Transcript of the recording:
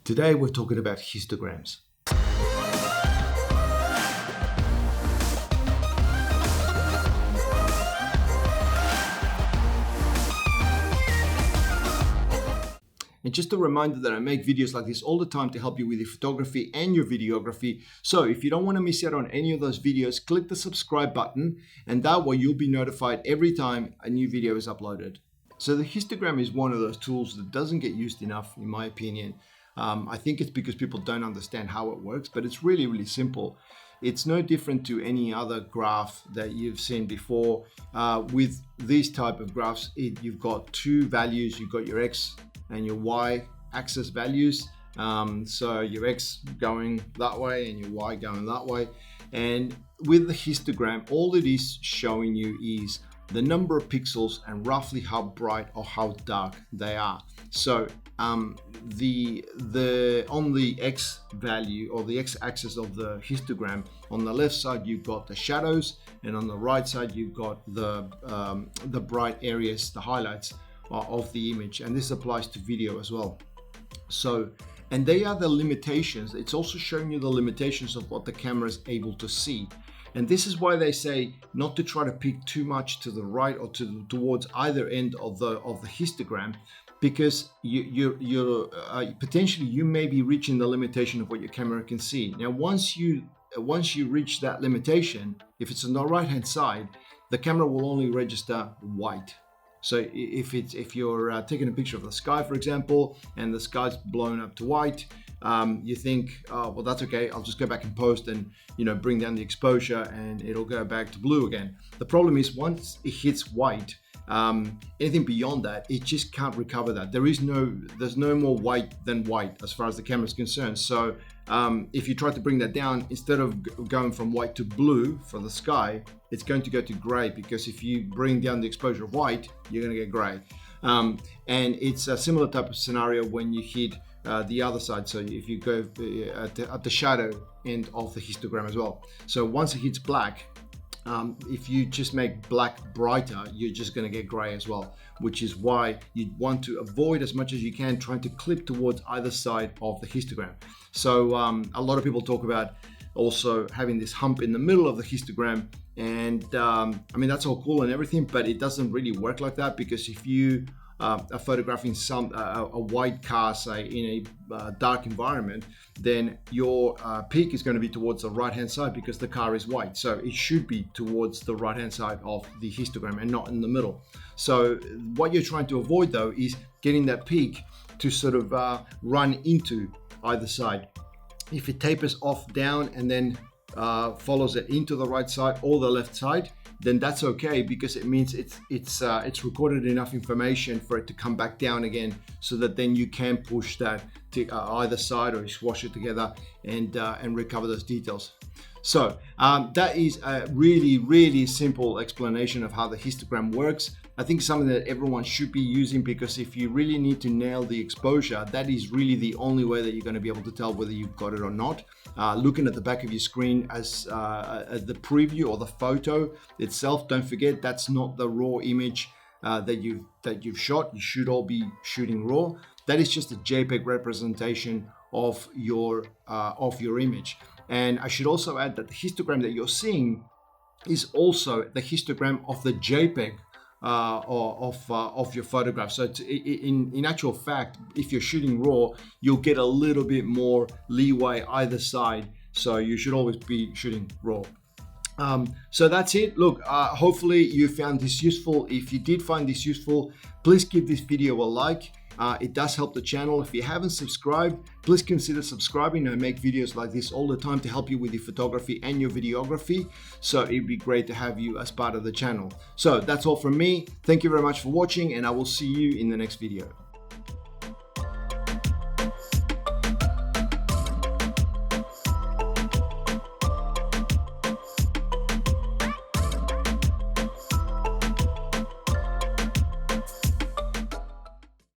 Today we're talking about histograms. And just a reminder that I make videos like this all the time to help you with your photography and your videography. So if you don't want to miss out on any of those videos, click the subscribe button, and that way you'll be notified every time a new video is uploaded. So the histogram is one of those tools that doesn't get used enough, in my opinion. I think it's because people don't understand how it works, but it's really, really simple. It's no different to any other graph that you've seen before. With these type of graphs, you've got two values. You've got your X and your Y axis values. So your X going that way and your Y going that way. And with the histogram, all it is showing you is the number of pixels and roughly how bright or how dark they are. So on the X value or the X axis of the histogram, on the left side you've got the shadows, and on the right side you've got the bright areas, the highlights of the image, and this applies to video as well. So, and they are the limitations. It's also showing you the limitations of what the camera is able to see. And this is why they say not to try to pick too much to the right or towards either end of the histogram, because potentially you may be reaching the limitation of what your camera can see. Now, once you reach that limitation, if it's on the right hand side, the camera will only register white. So if you're taking a picture of the sky, for example, and the sky's blown up to white, you think, oh, well, that's okay. I'll just go back and post and, bring down the exposure and it'll go back to blue again. The problem is once it hits white, anything beyond that, it just can't recover that. There's no more white than white as far as the camera is concerned. So if you try to bring that down, instead of going from white to blue for the sky, it's going to go to gray, because if you bring down the exposure of white, you're going to get gray. And it's a similar type of scenario when you hit the other side. So if you go at the shadow end of the histogram as well. So once it hits black, if you just make black brighter, you're just going to get gray as well, which is why you want to avoid as much as you can trying to clip towards either side of the histogram. So a lot of people talk about also having this hump in the middle of the histogram, and I mean, that's all cool and everything, but it doesn't really work like that, because if you are photographing a white car, say in a dark environment, then your peak is going to be towards the right hand side because the car is white. So it should be towards the right hand side of the histogram and not in the middle. So what you're trying to avoid though is getting that peak to sort of run into either side. If it tapers off down and then follows it into the right side or the left side, then that's okay, because it means it's recorded enough information for it to come back down again, so that then you can push that to either side or swash it together and recover those details. So that is a really, really simple explanation of how the histogram works. I think something that everyone should be using, because if you really need to nail the exposure, that is really the only way that you're going to be able to tell whether you've got it or not. Looking at the back of your screen as the preview or the photo itself, don't forget that's not the raw image that you've shot. You should all be shooting raw. That is just a JPEG representation of your image. And I should also add that the histogram that you're seeing is also the histogram of the JPEG of your photograph. So in actual fact, if you're shooting raw, you'll get a little bit more leeway either side. So you should always be shooting raw. So that's it. Look, hopefully you found this useful. If you did find this useful, please give this video a like. It does help the channel. If you haven't subscribed, please consider subscribing. I make videos like this all the time to help you with your photography and your videography. So it'd be great to have you as part of the channel. So that's all from me. Thank you very much for watching, and I will see you in the next video.